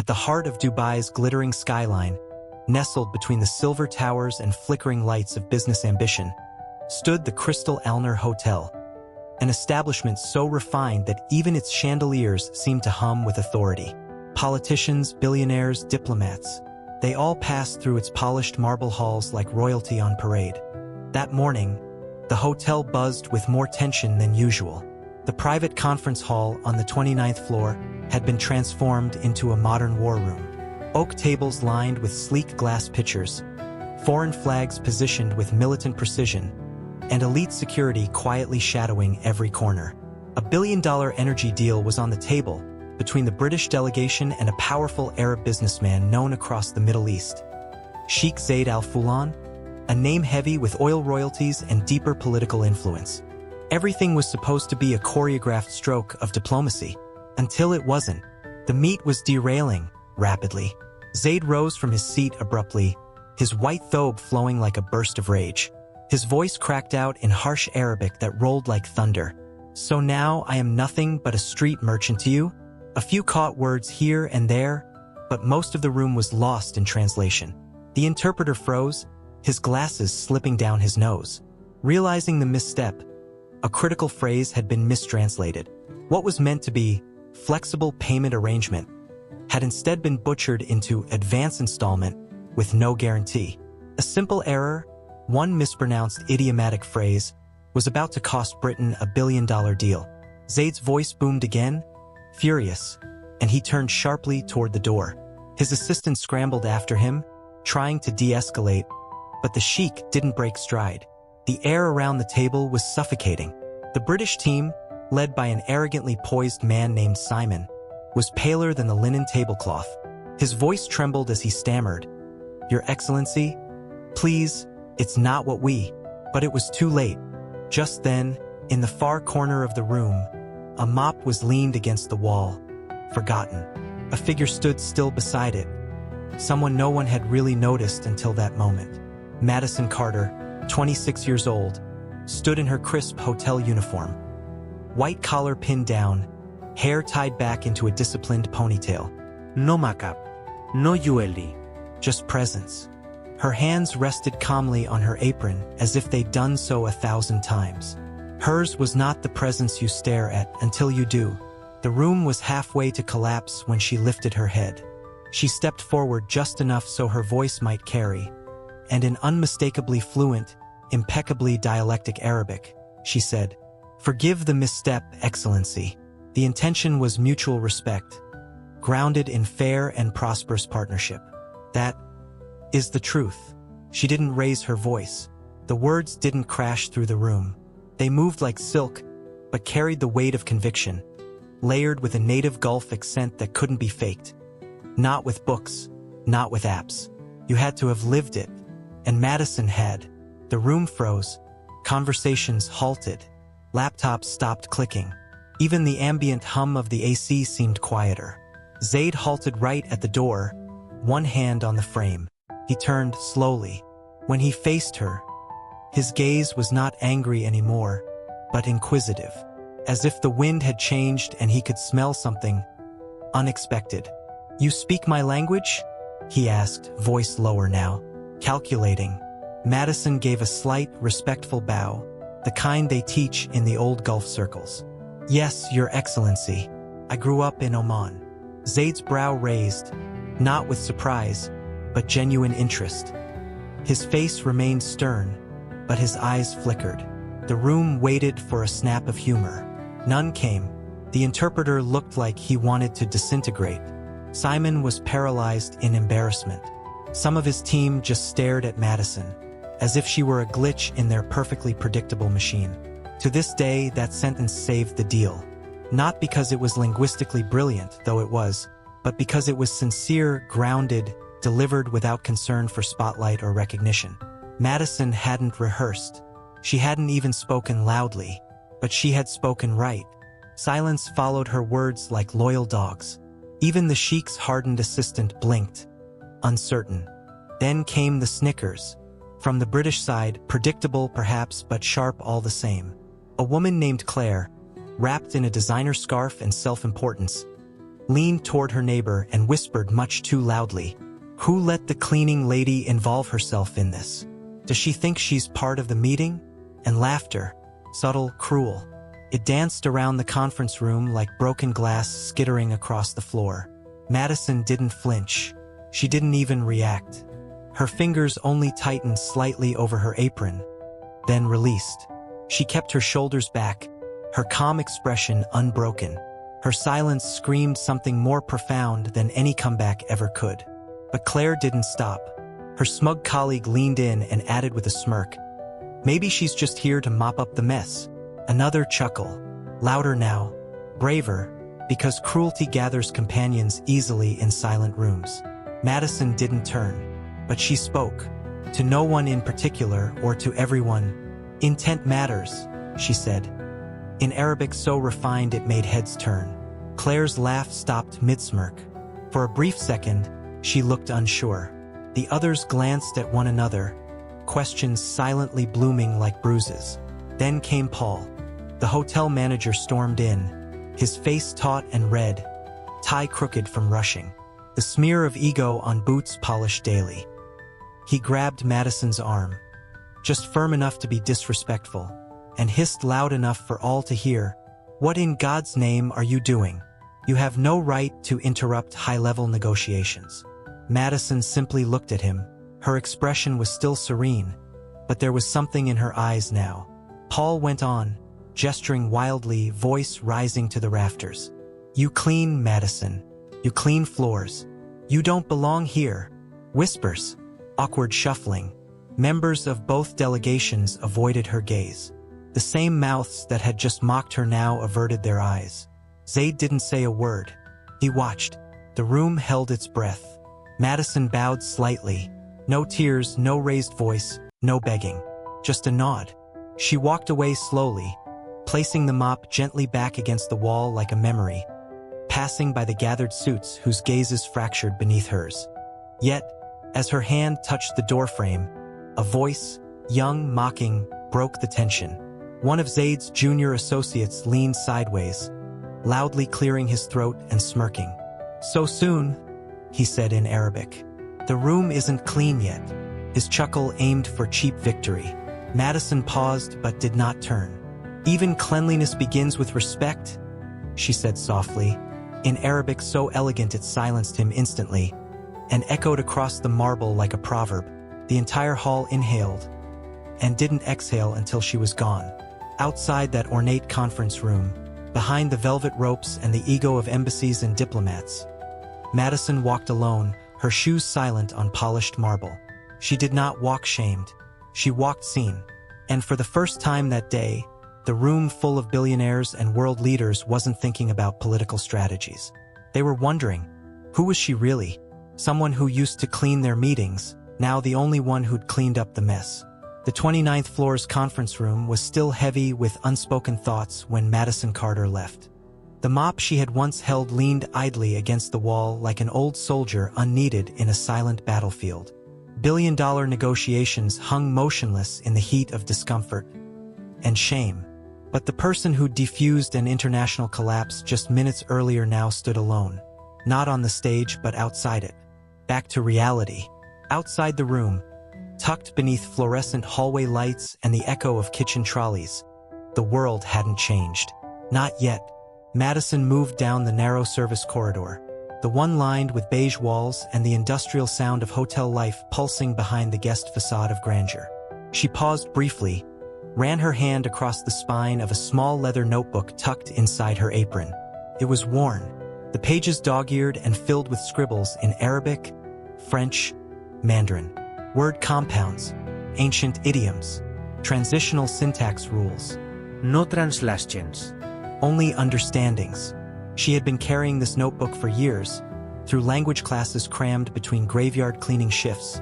At the heart of Dubai's glittering skyline, nestled between the silver towers and flickering lights of business ambition, stood the Crystal Alner Hotel, an establishment so refined that even its chandeliers seemed to hum with authority. Politicians, billionaires, diplomats, they all passed through its polished marble halls like royalty on parade. That morning, the hotel buzzed with more tension than usual. The private conference hall on the 29th floor had been transformed into a modern war room. Oak tables lined with sleek glass pitchers, foreign flags positioned with militant precision, and elite security quietly shadowing every corner. A billion-dollar energy deal was on the table between the British delegation and a powerful Arab businessman known across the Middle East. Sheikh Zayed Al Fulan, a name heavy with oil royalties and deeper political influence. Everything was supposed to be a choreographed stroke of diplomacy, until it wasn't. The meet was derailing rapidly. Zayd rose from his seat abruptly, his white thobe flowing like a burst of rage. His voice cracked out in harsh Arabic that rolled like thunder. "So now I am nothing but a street merchant to you?" A few caught words here and there, but most of the room was lost in translation. The interpreter froze, his glasses slipping down his nose. Realizing the misstep, a critical phrase had been mistranslated. What was meant to be flexible payment arrangement had instead been butchered into advance installment with no guarantee. A simple error, one mispronounced idiomatic phrase, was about to cost Britain a billion-dollar deal. Zayd's voice boomed again, furious, and he turned sharply toward the door. His assistant scrambled after him, trying to de-escalate, but the sheik didn't break stride. The air around the table was suffocating. The British team, led by an arrogantly poised man named Simon, was paler than the linen tablecloth. His voice trembled as he stammered, "Your Excellency, please, it's not what we..." But it was too late. Just then, in the far corner of the room, a mop was leaned against the wall, forgotten. A figure stood still beside it, someone no one had really noticed until that moment. Madison Carter, 26 years old, stood in her crisp hotel uniform. White collar pinned down, hair tied back into a disciplined ponytail. No makeup, no jewelry, just presence. Her hands rested calmly on her apron as if they'd done so 1,000 times. Hers was not the presence you stare at until you do. The room was halfway to collapse when she lifted her head. She stepped forward just enough so her voice might carry, and in unmistakably fluent, impeccably dialectic Arabic, she said, "Forgive the misstep, Excellency." The intention was mutual respect, grounded in fair and prosperous partnership. That is the truth. She didn't raise her voice. The words didn't crash through the room. They moved like silk, but carried the weight of conviction, layered with a native Gulf accent that couldn't be faked. Not with books, not with apps. You had to have lived it. And Madison had. The room froze. Conversations halted. Laptops stopped clicking. Even the ambient hum of the AC seemed quieter. Zayd halted right at the door, one hand on the frame. He turned slowly. When he faced her, his gaze was not angry anymore, but inquisitive, as if the wind had changed and he could smell something unexpected. "You speak my language?" he asked, voice lower now. Calculating. Madison gave a slight, respectful bow, the kind they teach in the old Gulf circles. "Yes, Your Excellency. I grew up in Oman." Zayd's brow raised, not with surprise, but genuine interest. His face remained stern, but his eyes flickered. The room waited for a snap of humor. None came. The interpreter looked like he wanted to disintegrate. Simon was paralyzed in embarrassment. Some of his team just stared at Madison, as if she were a glitch in their perfectly predictable machine. To this day, that sentence saved the deal. Not because it was linguistically brilliant, though it was, but because it was sincere, grounded, delivered without concern for spotlight or recognition. Madison hadn't rehearsed. She hadn't even spoken loudly, but she had spoken right. Silence followed her words like loyal dogs. Even the sheik's hardened assistant blinked, uncertain. Then came the snickers. From the British side, predictable perhaps, but sharp all the same. A woman named Claire, wrapped in a designer scarf and self-importance, leaned toward her neighbor and whispered much too loudly, "Who let the cleaning lady involve herself in this? Does she think she's part of the meeting?" And laughter, subtle, cruel. It danced around the conference room like broken glass skittering across the floor. Madison didn't flinch. She didn't even react. Her fingers only tightened slightly over her apron, then released. She kept her shoulders back, her calm expression unbroken. Her silence screamed something more profound than any comeback ever could. But Claire didn't stop. Her smug colleague leaned in and added with a smirk, "Maybe she's just here to mop up the mess." Another chuckle, louder now, braver, because cruelty gathers companions easily in silent rooms. Madison didn't turn, but she spoke, to no one in particular or to everyone. "Intent matters," she said, in Arabic so refined it made heads turn. Claire's laugh stopped mid-smirk. For a brief second, she looked unsure. The others glanced at one another, questions silently blooming like bruises. Then came Paul. The hotel manager stormed in, his face taut and red, tie crooked from rushing, the smear of ego on boots polished daily. He grabbed Madison's arm, just firm enough to be disrespectful, and hissed loud enough for all to hear, "What in God's name are you doing? You have no right to interrupt high-level negotiations." Madison simply looked at him. Her expression was still serene, but there was something in her eyes now. Paul went on, gesturing wildly, voice rising to the rafters. "You clean, Madison. You clean floors. You don't belong here." Whispers, awkward shuffling. Members of both delegations avoided her gaze. The same mouths that had just mocked her now averted their eyes. Zaid didn't say a word. He watched. The room held its breath. Madison bowed slightly. No tears, no raised voice, no begging. Just a nod. She walked away slowly, placing the mop gently back against the wall like a memory, passing by the gathered suits whose gazes fractured beneath hers. Yet, as her hand touched the doorframe, a voice, young, mocking, broke the tension. One of Zaid's junior associates leaned sideways, loudly clearing his throat and smirking. "So soon," he said in Arabic. "The room isn't clean yet." His chuckle aimed for cheap victory. Madison paused but did not turn. "Even cleanliness begins with respect," she said softly, in Arabic so elegant it silenced him instantly, and echoed across the marble like a proverb. The entire hall inhaled, and didn't exhale until she was gone. Outside that ornate conference room, behind the velvet ropes and the ego of embassies and diplomats, Madison walked alone, her shoes silent on polished marble. She did not walk shamed. She walked seen. And for the first time that day, the room full of billionaires and world leaders wasn't thinking about political strategies. They were wondering, who was she really? Someone who used to clean their meetings, now the only one who'd cleaned up the mess. The 29th floor's conference room was still heavy with unspoken thoughts when Madison Carter left. The mop she had once held leaned idly against the wall like an old soldier unneeded in a silent battlefield. Billion-dollar negotiations hung motionless in the heat of discomfort and shame. But the person who defused an international collapse just minutes earlier now stood alone. Not on the stage but outside it. Back to reality. Outside the room, tucked beneath fluorescent hallway lights and the echo of kitchen trolleys, the world hadn't changed. Not yet. Madison moved down the narrow service corridor, the one lined with beige walls and the industrial sound of hotel life pulsing behind the guest facade of grandeur. She paused briefly, ran her hand across the spine of a small leather notebook tucked inside her apron. It was worn, the pages dog-eared and filled with scribbles in Arabic, French, Mandarin. Word compounds, ancient idioms, transitional syntax rules. No translations. Only understandings. She had been carrying this notebook for years, through language classes crammed between graveyard cleaning shifts,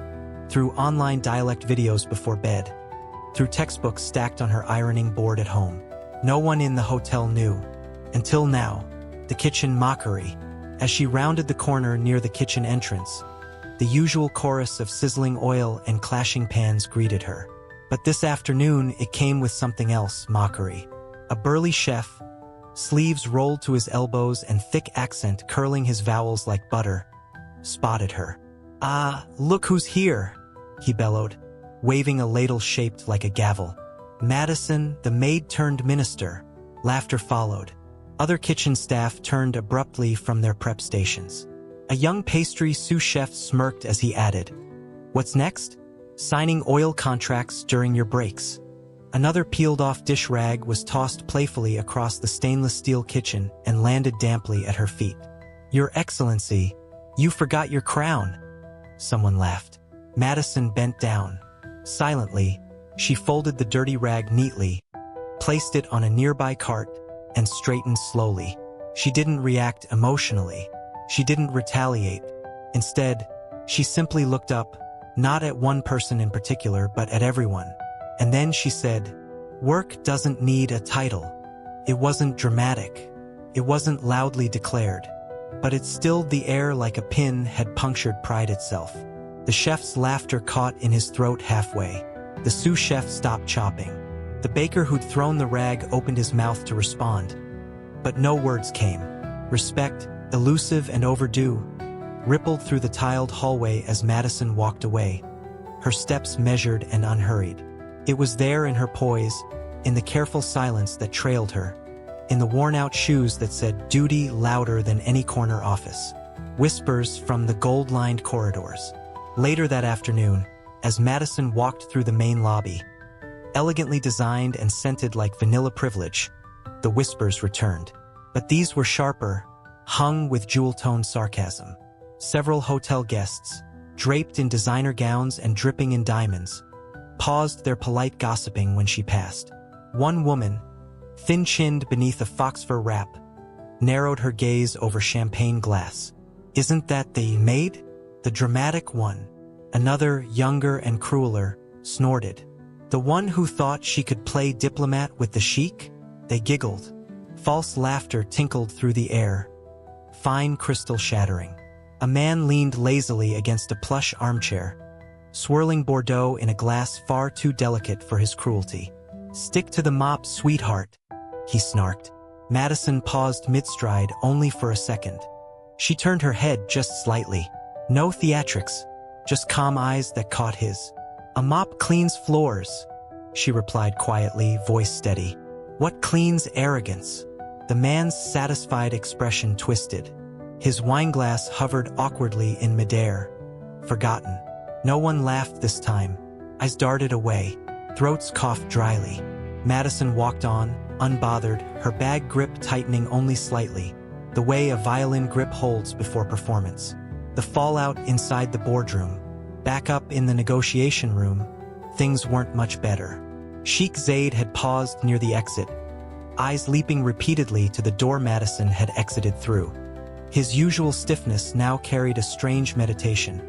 through online dialect videos before bed, through textbooks stacked on her ironing board at home. No one in the hotel knew. Until now, the kitchen mockery. As she rounded the corner near the kitchen entrance, the usual chorus of sizzling oil and clashing pans greeted her. But this afternoon it came with something else, mockery. A burly chef, sleeves rolled to his elbows and thick accent curling his vowels like butter, spotted her. "Ah, look who's here," he bellowed, waving a ladle shaped like a gavel. "Madison, the maid-turned-minister." Laughter followed. Other kitchen staff turned abruptly from their prep stations. A young pastry sous chef smirked as he added, "What's next? Signing oil contracts during your breaks." Another peeled-off dish rag was tossed playfully across the stainless steel kitchen and landed damply at her feet. "Your Excellency, you forgot your crown." Someone laughed. Madison bent down. Silently, she folded the dirty rag neatly, placed it on a nearby cart, and straightened slowly. She didn't react emotionally. She didn't retaliate. Instead, she simply looked up, not at one person in particular, but at everyone. And then she said, "Work doesn't need a title." It wasn't dramatic. It wasn't loudly declared. But it stilled the air like a pin had punctured pride itself. The chef's laughter caught in his throat halfway. The sous chef stopped chopping. The baker who'd thrown the rag opened his mouth to respond. But no words came. Respect, elusive and overdue, rippled through the tiled hallway as Madison walked away, her steps measured and unhurried. It was there in her poise, in the careful silence that trailed her, in the worn-out shoes that said duty louder than any corner office. Whispers from the gold-lined corridors. Later that afternoon, as Madison walked through the main lobby, elegantly designed and scented like vanilla privilege, the whispers returned. But these were sharper, hung with jewel-toned sarcasm. Several hotel guests, draped in designer gowns and dripping in diamonds, paused their polite gossiping when she passed. One woman, thin-chinned beneath a fox fur wrap, narrowed her gaze over champagne glass. "Isn't that the maid? The dramatic one?" Another, younger and crueler, snorted. "The one who thought she could play diplomat with the sheik?" They giggled. False laughter tinkled through the air, fine crystal shattering. A man leaned lazily against a plush armchair, swirling Bordeaux in a glass far too delicate for his cruelty. "Stick to the mop, sweetheart," he snarked. Madison paused mid-stride only for a second. She turned her head just slightly. No theatrics, just calm eyes that caught his. "A mop cleans floors," she replied quietly, voice steady. "What cleans arrogance?" The man's satisfied expression twisted. His wineglass hovered awkwardly in midair. Forgotten. No one laughed this time. Eyes darted away. Throats coughed dryly. Madison walked on, unbothered, her bag grip tightening only slightly, the way a violin grip holds before performance. The fallout inside the boardroom. Back up in the negotiation room, things weren't much better. Sheikh Zaid had paused near the exit, eyes leaping repeatedly to the door Madison had exited through. His usual stiffness now carried a strange meditation,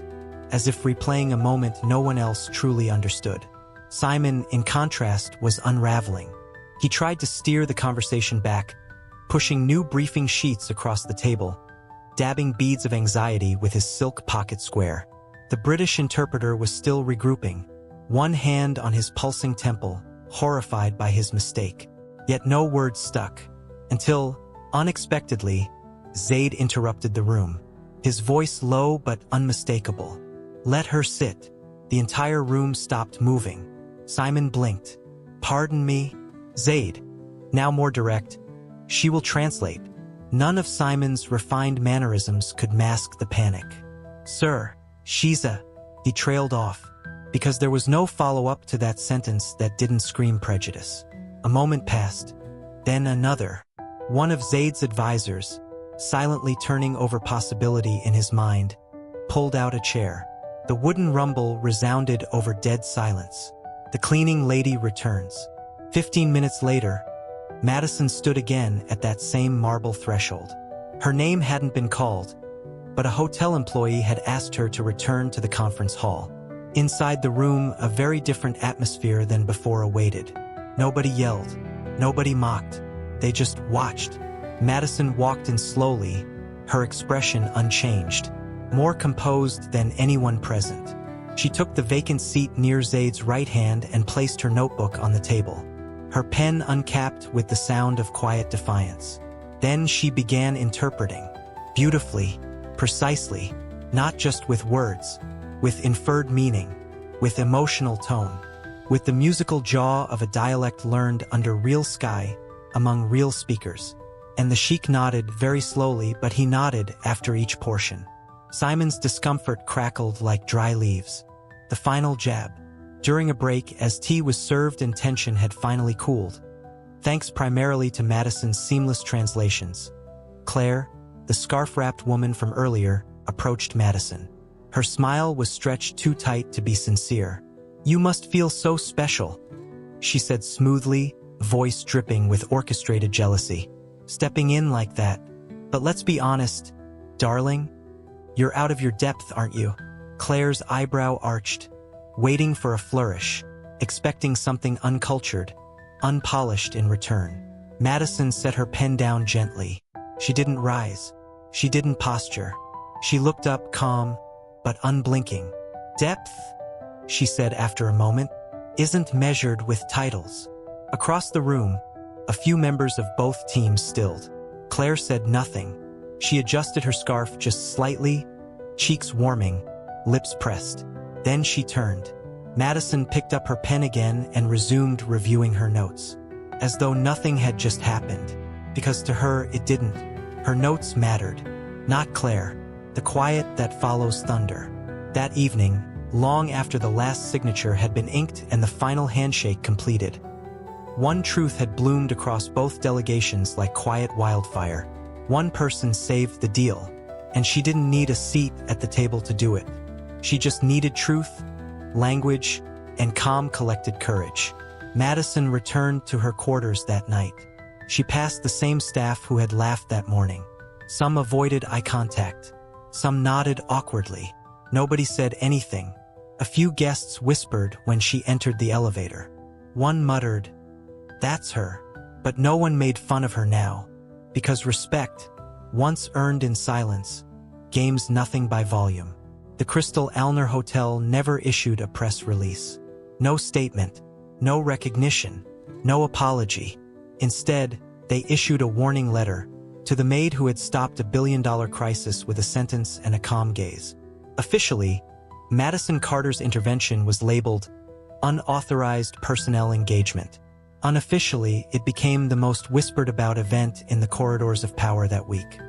as if replaying a moment no one else truly understood. Simon, in contrast, was unraveling. He tried to steer the conversation back, pushing new briefing sheets across the table, dabbing beads of anxiety with his silk pocket square. The British interpreter was still regrouping, one hand on his pulsing temple, horrified by his mistake. Yet no words stuck, until, unexpectedly, Zaid interrupted the room, his voice low but unmistakable. "Let her sit." The entire room stopped moving. Simon blinked. "Pardon me?" "Zaid." Now more direct. "She will translate." None of Simon's refined mannerisms could mask the panic. "Sir, she's a..." He trailed off, because there was no follow-up to that sentence that didn't scream prejudice. A moment passed, then another. One of Zaid's advisors, silently turning over possibility in his mind, pulled out a chair. The wooden rumble resounded over dead silence. The cleaning lady returns. 15 minutes later, Madison stood again at that same marble threshold. Her name hadn't been called, but a hotel employee had asked her to return to the conference hall. Inside the room, a very different atmosphere than before awaited. Nobody yelled. Nobody mocked. They just watched. Madison walked in slowly, her expression unchanged, more composed than anyone present. She took the vacant seat near Zaid's right hand and placed her notebook on the table. her pen uncapped with the sound of quiet defiance. Then she began interpreting. Beautifully, precisely, not just with words, with inferred meaning, with emotional tone, with the musical jaw of a dialect learned under real sky, among real speakers. And the sheik nodded very slowly, but he nodded after each portion. Simon's discomfort crackled like dry leaves. The final jab. During a break, as tea was served and tension had finally cooled, thanks primarily to Madison's seamless translations, Claire, the scarf-wrapped woman from earlier, approached Madison. Her smile was stretched too tight to be sincere. "You must feel so special," she said smoothly, voice dripping with orchestrated jealousy. "Stepping in like that. But let's be honest, darling, you're out of your depth, aren't you?" Claire's eyebrow arched, waiting for a flourish, expecting something uncultured, unpolished in return. Madison set her pen down gently. She didn't rise. She didn't posture. She looked up calm, but unblinking. "Depth," she said after a moment, "isn't measured with titles." Across the room, a few members of both teams stilled. Claire said nothing. She adjusted her scarf just slightly, cheeks warming, lips pressed. Then she turned. Madison picked up her pen again and resumed reviewing her notes, as though nothing had just happened, because to her it didn't. Her notes mattered, not Claire, the quiet that follows thunder. That evening, long after the last signature had been inked and the final handshake completed, one truth had bloomed across both delegations like quiet wildfire. One person saved the deal, and she didn't need a seat at the table to do it. She just needed truth, language, and calm, collected courage. Madison returned to her quarters that night. She passed the same staff who had laughed that morning. Some avoided eye contact. Some nodded awkwardly. Nobody said anything. A few guests whispered when she entered the elevator. One muttered, "That's her." But no one made fun of her now, because respect, once earned in silence, gains nothing by volume. The Crystal Alner Hotel never issued a press release. No statement, no recognition, no apology. Instead, they issued a warning letter to the maid who had stopped a billion-dollar crisis with a sentence and a calm gaze. Officially, Madison Carter's intervention was labeled unauthorized personnel engagement. Unofficially, it became the most whispered-about event in the corridors of power that week.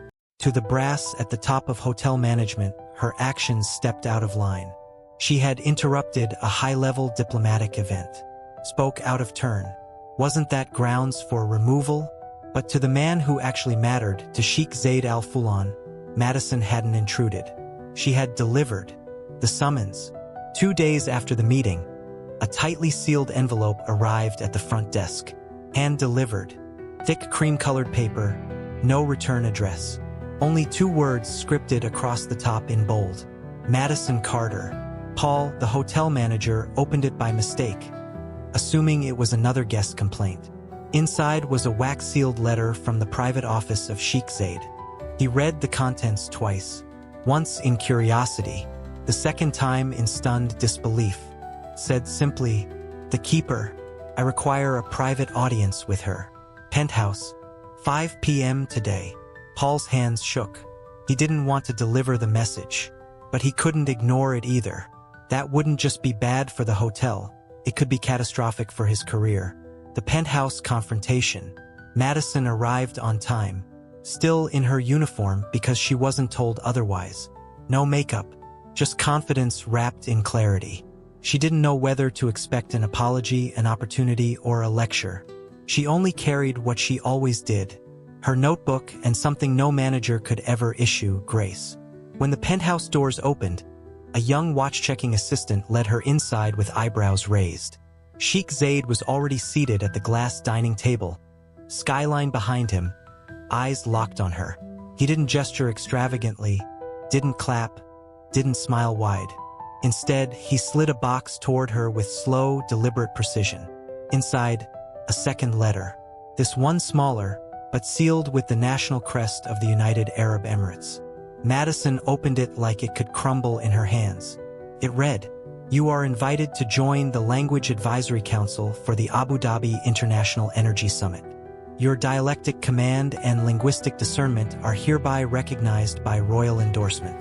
To the brass at the top of hotel management, her actions stepped out of line. She had interrupted a high-level diplomatic event, spoke out of turn. Wasn't that grounds for removal? But to the man who actually mattered, to Sheikh Zaid al-Fulan, Madison hadn't intruded. She had delivered the summons. 2 days after the meeting, a tightly sealed envelope arrived at the front desk. Hand-delivered. Thick cream-colored paper, no return address. Only 2 words scripted across the top in bold. Madison Carter. Paul, the hotel manager, opened it by mistake, assuming it was another guest complaint. Inside was a wax-sealed letter from the private office of Sheikh Zaid. He read the contents twice, once in curiosity, the second time in stunned disbelief. Said simply, "The keeper. I require a private audience with her. Penthouse. 5 p.m. today." Paul's hands shook. He didn't want to deliver the message, but he couldn't ignore it either. That wouldn't just be bad for the hotel, it could be catastrophic for his career. The penthouse confrontation. Madison arrived on time, still in her uniform because she wasn't told otherwise. No makeup, just confidence wrapped in clarity. She didn't know whether to expect an apology, an opportunity, or a lecture. She only carried what she always did, her notebook and something no manager could ever issue, grace. When the penthouse doors opened, a young watch-checking assistant led her inside with eyebrows raised. Sheikh Zaid was already seated at the glass dining table, skyline behind him, eyes locked on her. He didn't gesture extravagantly, didn't clap, didn't smile wide. Instead, he slid a box toward her with slow, deliberate precision. Inside, a second letter. This one smaller, but sealed with the national crest of the United Arab Emirates. Madison opened it like it could crumble in her hands. It read, You are invited to join the Language Advisory Council for the Abu Dhabi International Energy Summit. Your dialectic command and linguistic discernment are hereby recognized by royal endorsement.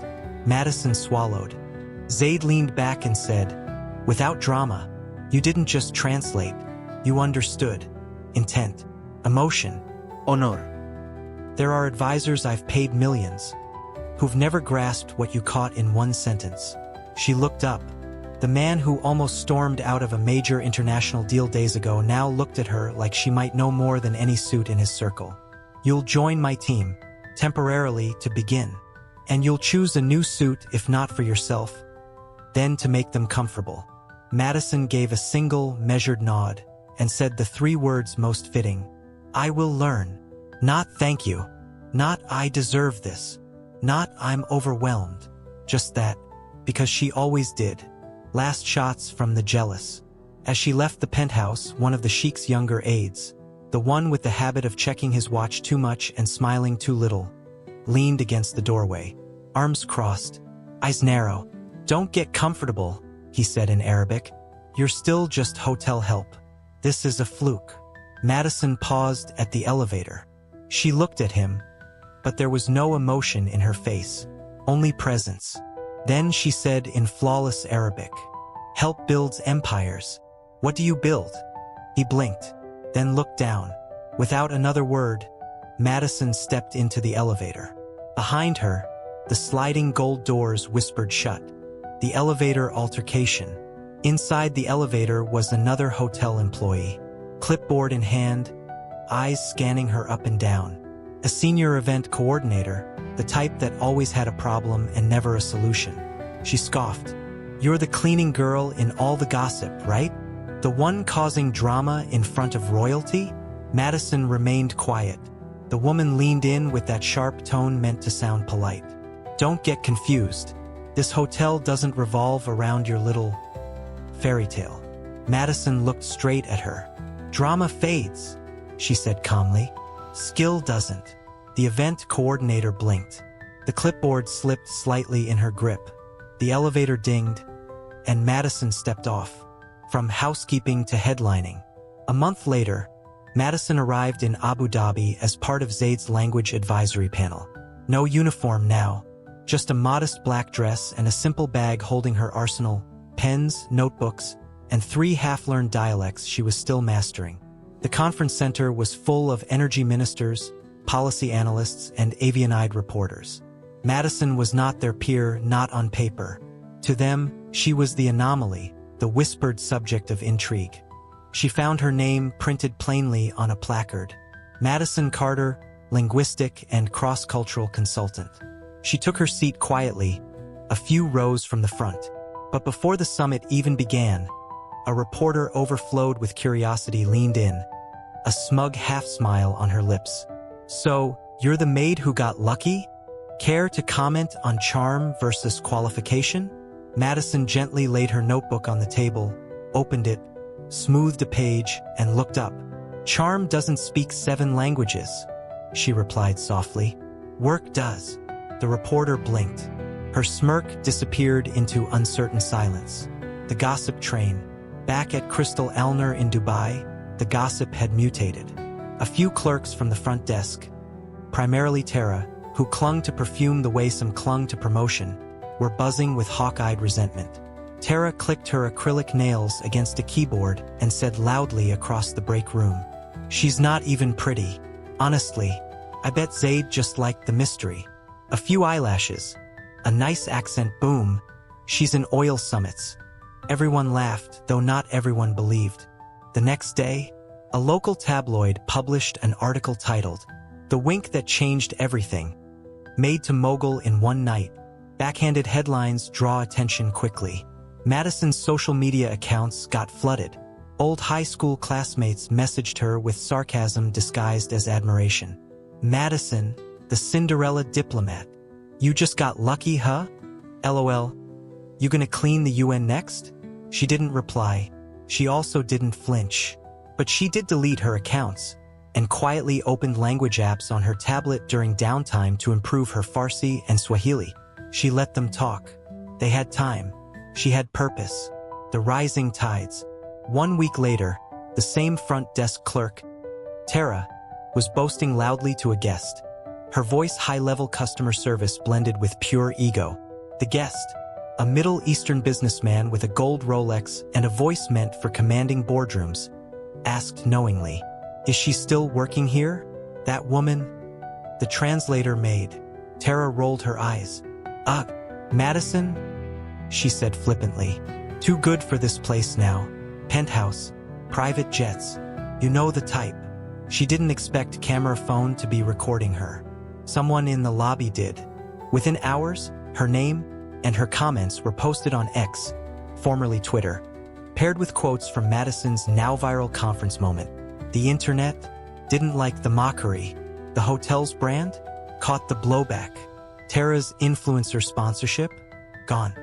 Madison swallowed. Zaid leaned back and said, "Without drama, you didn't just translate, you understood. Intent, emotion, Honor. There are advisors I've paid millions, who've never grasped what you caught in one sentence." She looked up. The man who almost stormed out of a major international deal days ago now looked at her like she might know more than any suit in his circle. "You'll join my team, temporarily to begin. And you'll choose a new suit if not for yourself, then to make them comfortable." Madison gave a single, measured nod and said the three words most fitting. "I will learn. Not thank you. Not I deserve this. Not I'm overwhelmed. Just that. Because she always did." Last shots from the jealous. As she left the penthouse, one of the sheik's younger aides, the one with the habit of checking his watch too much and smiling too little, leaned against the doorway, arms crossed, eyes narrow. "Don't get comfortable," he said in Arabic. "You're still just hotel help. This is a fluke." Madison paused at the elevator. She looked at him, but there was no emotion in her face, only presence. Then she said in flawless Arabic, "Help builds empires. What do you build?" He blinked, then looked down. Without another word, Madison stepped into the elevator. Behind her, the sliding gold doors whispered shut. The elevator altercation. Inside the elevator was another hotel employee, clipboard in hand, eyes scanning her up and down. A senior event coordinator, the type that always had a problem and never a solution. She scoffed. "You're the cleaning girl in all the gossip, right? The one causing drama in front of royalty?" Madison remained quiet. The woman leaned in with that sharp tone meant to sound polite. "Don't get confused. This hotel doesn't revolve around your little fairy tale." Madison looked straight at her. "Drama fades," she said calmly. "Skill doesn't." The event coordinator blinked. The clipboard slipped slightly in her grip. The elevator dinged, and Madison stepped off. From housekeeping to headlining. A month later, Madison arrived in Abu Dhabi as part of Zaid's language advisory panel. No uniform now, just a modest black dress and a simple bag holding her arsenal, pens, notebooks, and 3 half-learned dialects she was still mastering. The conference center was full of energy ministers, policy analysts, and avian-eyed reporters. Madison was not their peer, not on paper. To them, she was the anomaly, the whispered subject of intrigue. She found her name printed plainly on a placard. Madison Carter, linguistic and cross-cultural consultant. She took her seat quietly, a few rows from the front. But before the summit even began, a reporter overflowed with curiosity leaned in, a smug half-smile on her lips. "So, you're the maid who got lucky? Care to comment on charm versus qualification?" Madison gently laid her notebook on the table, opened it, smoothed a page, and looked up. "Charm doesn't speak 7 languages," she replied softly. "Work does." The reporter blinked. Her smirk disappeared into uncertain silence. The gossip train. Back at Crystal Elner in Dubai, the gossip had mutated. A few clerks from the front desk, primarily Tara, who clung to perfume the way some clung to promotion, were buzzing with hawk-eyed resentment. Tara clicked her acrylic nails against a keyboard and said loudly across the break room, "She's not even pretty. Honestly, I bet Zaid just liked the mystery. A few eyelashes, a nice accent, boom. She's in oil summits." Everyone laughed, though not everyone believed. The next day, a local tabloid published an article titled, "The Wink That Changed Everything." Made to mogul in one night, backhanded headlines draw attention quickly. Madison's social media accounts got flooded. Old high school classmates messaged her with sarcasm disguised as admiration. "Madison, the Cinderella diplomat. You just got lucky, huh? LOL. You gonna clean the UN next?" She didn't reply. She also didn't flinch. But she did delete her accounts and quietly opened language apps on her tablet during downtime to improve her Farsi and Swahili. She let them talk. They had time. She had purpose. The rising tides. 1 week later, the same front desk clerk, Tara, was boasting loudly to a guest. Her voice high-level customer service blended with pure ego. The guest, a Middle Eastern businessman with a gold Rolex and a voice meant for commanding boardrooms, asked knowingly, "Is she still working here? That woman?" The translator made. Tara rolled her eyes. Madison?" she said flippantly. "Too good for this place now. Penthouse, private jets. You know the type." She didn't expect camera phone to be recording her. Someone in the lobby did. Within hours, her name and her comments were posted on X, formerly Twitter, paired with quotes from Madison's now-viral conference moment. The internet didn't like the mockery. The hotel's brand caught the blowback. Tara's influencer sponsorship? Gone.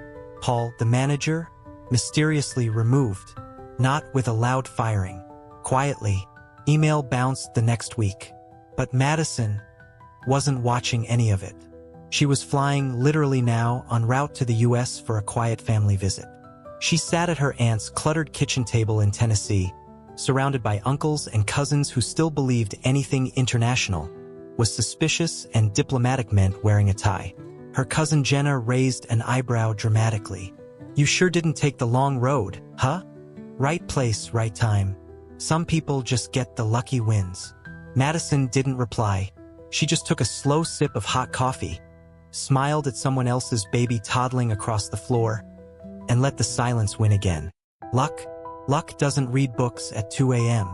Paul, the manager, mysteriously removed. Not with a loud firing. Quietly, email bounced the next week. But Madison wasn't watching any of it. She was flying literally now en route to the US for a quiet family visit. She sat at her aunt's cluttered kitchen table in Tennessee, surrounded by uncles and cousins who still believed anything international was suspicious and diplomatic meant wearing a tie. Her cousin Jenna raised an eyebrow dramatically. "You sure didn't take the long road, huh? Right place, right time. Some people just get the lucky wins." Madison didn't reply. She just took a slow sip of hot coffee, smiled at someone else's baby toddling across the floor, and let the silence win again. Luck doesn't read books at 2 a.m.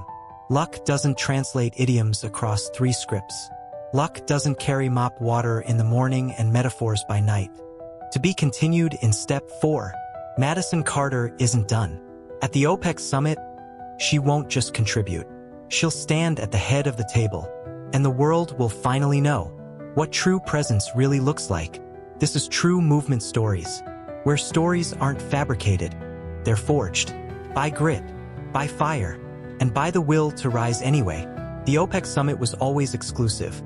Luck doesn't translate idioms across 3 scripts. Luck doesn't carry mop water in the morning and metaphors by night. To be continued in Step 4. Madison Carter isn't done. At the OPEC summit, she won't just contribute. She'll stand at the head of the table, and the world will finally know what true presence really looks like. This is True Movement Stories, where stories aren't fabricated. They're forged. By grit, by fire, and by the will to rise anyway. The OPEC summit was always exclusive.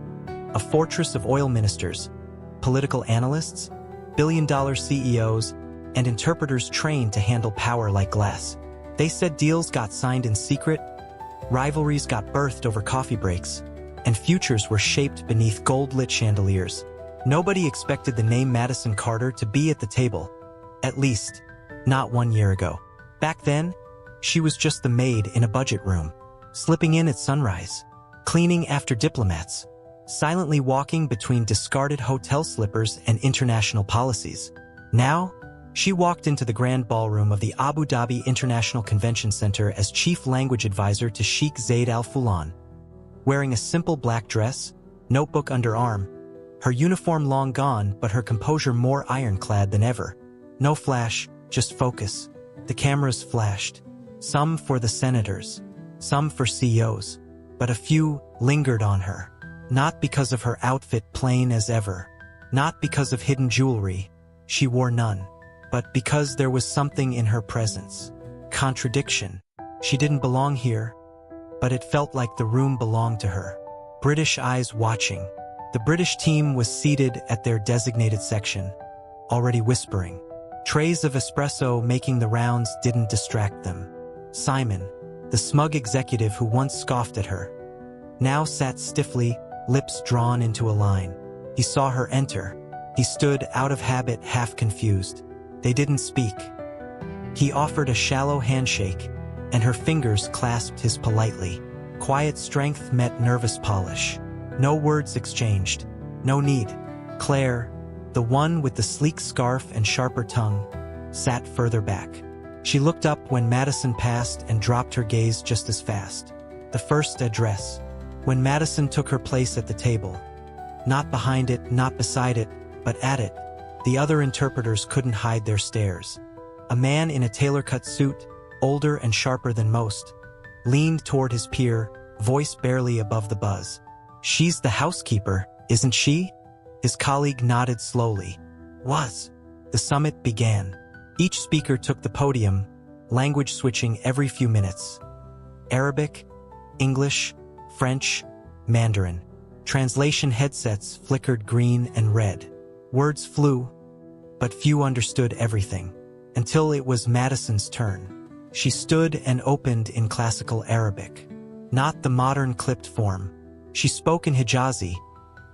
A fortress of oil ministers, political analysts, billion-dollar CEOs, and interpreters trained to handle power like glass. They said deals got signed in secret, rivalries got birthed over coffee breaks, and futures were shaped beneath gold-lit chandeliers. Nobody expected the name Madison Carter to be at the table. At least, not 1 year ago. Back then, she was just the maid in a budget room, slipping in at sunrise, cleaning after diplomats, silently walking between discarded hotel slippers and international policies. Now, she walked into the grand ballroom of the Abu Dhabi International Convention Center as chief language advisor to Sheikh Zayed Al Fulan. Wearing a simple black dress, notebook under arm, her uniform long gone but her composure more ironclad than ever. No flash, just focus. The cameras flashed. Some for the senators, some for CEOs, but a few lingered on her. Not because of her outfit plain as ever, not because of hidden jewelry, she wore none, but because there was something in her presence. Contradiction. She didn't belong here, but it felt like the room belonged to her. British eyes watching. The British team was seated at their designated section, already whispering. Trays of espresso making the rounds didn't distract them. Simon, the smug executive who once scoffed at her, now sat stiffly, lips drawn into a line. He saw her enter. He stood out of habit, half confused. They didn't speak. He offered a shallow handshake, and her fingers clasped his politely. Quiet strength met nervous polish. No words exchanged. No need. Claire, the one with the sleek scarf and sharper tongue, sat further back. She looked up when Madison passed and dropped her gaze just as fast. The first address. When Madison took her place at the table. Not behind it, not beside it, but at it. The other interpreters couldn't hide their stares. A man in a tailor-cut suit, older and sharper than most, leaned toward his peer, voice barely above the buzz. "She's the housekeeper, isn't she?" His colleague nodded slowly. "Was." The summit began. Each speaker took the podium, language switching every few minutes. Arabic, English, French, Mandarin. Translation headsets flickered green and red. Words flew, but few understood everything. until it was Madison's turn. She stood and opened in classical Arabic, not the modern clipped form. She spoke in Hijazi,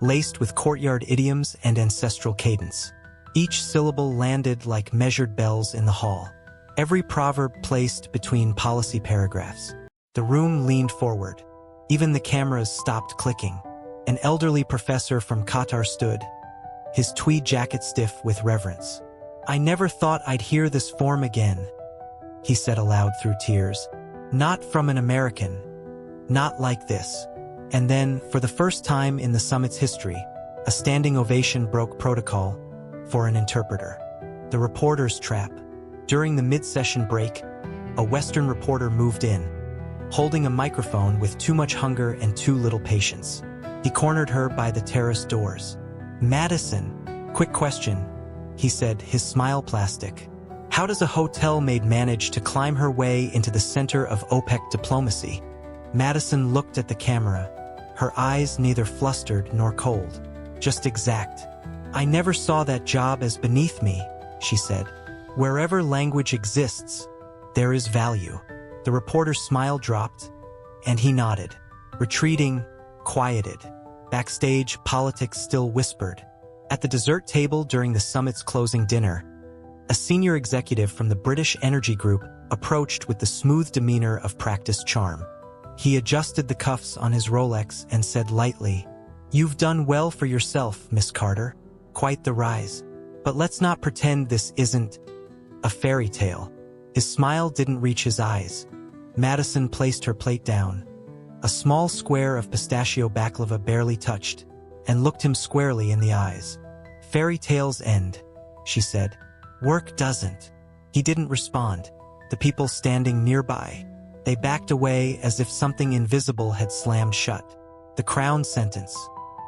laced with courtyard idioms and ancestral cadence. Each syllable landed like measured bells in the hall, every proverb placed between policy paragraphs. The room leaned forward. Even the cameras stopped clicking. An elderly professor from Qatar stood, his tweed jacket stiff with reverence. "I never thought I'd hear this form again," he said aloud through tears. "Not from an American. Not like this." And then, for the first time in the summit's history, a standing ovation broke protocol for an interpreter. The reporter's trap. During the mid-session break, a Western reporter moved in, holding a microphone with too much hunger and too little patience. He cornered her by the terrace doors. "Madison, quick question," he said, his smile plastic. "How does a hotel maid manage to climb her way into the center of OPEC diplomacy?" Madison looked at the camera, her eyes neither flustered nor cold, just exact. "I never saw that job as beneath me," she said. "Wherever language exists, there is value." The reporter's smile dropped, and he nodded, retreating, quieted. Backstage, politics still whispered. At the dessert table during the summit's closing dinner, a senior executive from the British Energy Group approached with the smooth demeanor of practiced charm. He adjusted the cuffs on his Rolex and said lightly, "You've done well for yourself, Miss Carter. Quite the rise. But let's not pretend this isn't a fairy tale." His smile didn't reach his eyes. Madison placed her plate down. A small square of pistachio baklava barely touched, and looked him squarely in the eyes. "Fairy tales end," she said. "Work doesn't." He didn't respond. The people standing nearby, they backed away as if something invisible had slammed shut. The Crown sentence.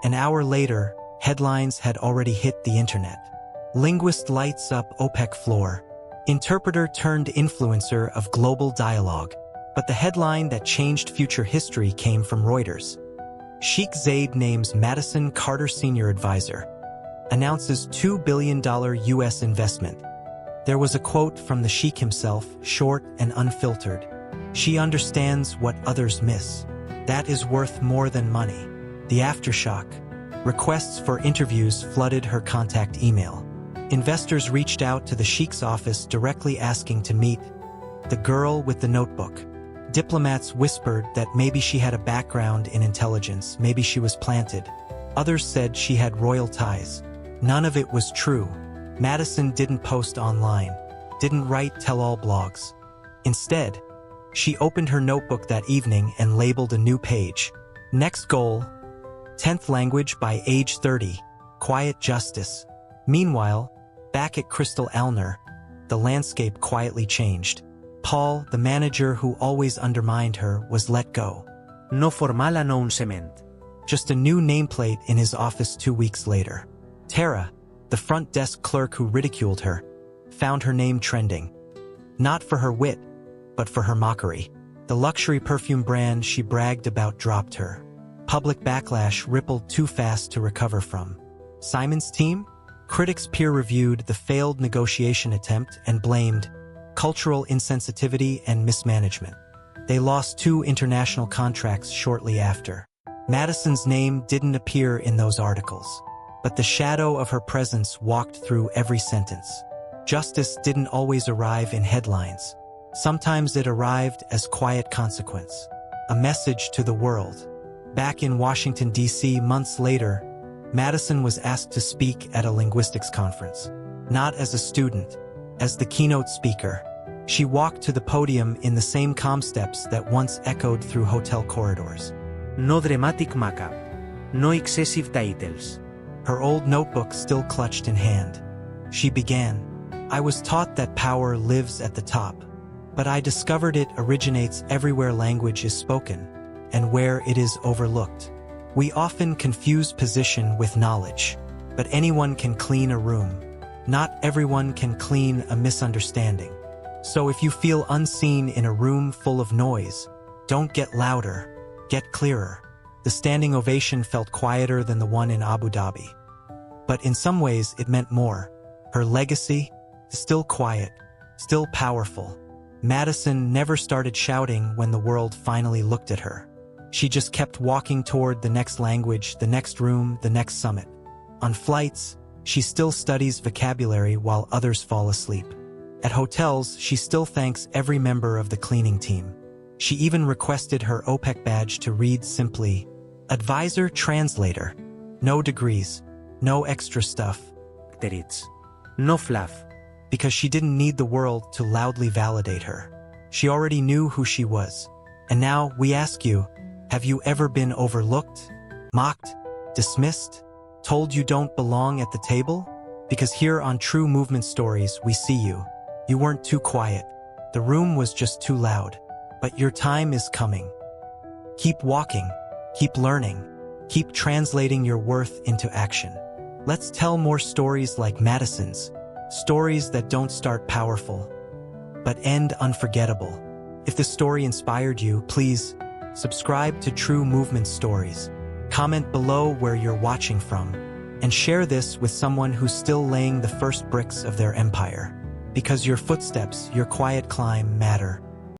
An hour later, headlines had already hit the internet. Linguist lights up OPEC floor. Interpreter turned influencer of global dialogue. But the headline that changed future history came from Reuters. Sheikh Zayed names Madison Carter senior advisor. Announces $2 billion U.S. investment. There was a quote from the Sheikh himself, short and unfiltered. "She understands what others miss. That is worth more than money." The aftershock. Requests for interviews flooded her contact email. Investors reached out to the Sheikh's office directly asking to meet the girl with the notebook. Diplomats whispered that maybe she had a background in intelligence, maybe she was planted. Others said she had royal ties. None of it was true. Madison didn't post online, didn't write tell-all blogs. Instead, she opened her notebook that evening and labeled a new page. Next goal, 10th language by age 30, quiet justice. Meanwhile, back at Crystal Alner, the landscape quietly changed. Paul, the manager who always undermined her, was let go. No formala no un cement. Just a new nameplate in his office 2 weeks later. Tara, the front desk clerk who ridiculed her, found her name trending. Not for her wit, but for her mockery. The luxury perfume brand she bragged about dropped her. Public backlash rippled too fast to recover from. Simon's team? Critics peer-reviewed the failed negotiation attempt and blamed cultural insensitivity and mismanagement. They lost 2 international contracts shortly after. Madison's name didn't appear in those articles, but the shadow of her presence walked through every sentence. Justice didn't always arrive in headlines. Sometimes it arrived as quiet consequence, a message to the world. Back in Washington, D.C. months later, Madison was asked to speak at a linguistics conference. Not as a student, as the keynote speaker. She walked to the podium in the same calm steps that once echoed through hotel corridors. No dramatic makeup. No excessive titles. Her old notebook still clutched in hand. She began, "I was taught that power lives at the top, but I discovered it originates everywhere language is spoken, and where it is overlooked. We often confuse position with knowledge, but anyone can clean a room. Not everyone can clean a misunderstanding. So if you feel unseen in a room full of noise, don't get louder, get clearer." The standing ovation felt quieter than the one in Abu Dhabi. But in some ways it meant more. Her legacy, still quiet, still powerful. Madison never started shouting when the world finally looked at her. She just kept walking toward the next language, the next room, the next summit. On flights, she still studies vocabulary while others fall asleep. At hotels, she still thanks every member of the cleaning team. She even requested her OPEC badge to read simply, Advisor Translator. No degrees, no extra stuff. No fluff. Because she didn't need the world to loudly validate her. She already knew who she was. And now we ask you, have you ever been overlooked, mocked, dismissed, told you don't belong at the table? Because here on True Movement Stories, we see you. You weren't too quiet. The room was just too loud. But your time is coming. Keep walking, keep learning, keep translating your worth into action. Let's tell more stories like Madison's, stories that don't start powerful, but end unforgettable. If this story inspired you, please subscribe to True Movement Stories. Comment below where you're watching from, and share this with someone who's still laying the first bricks of their empire. Because your footsteps, your quiet climb matter.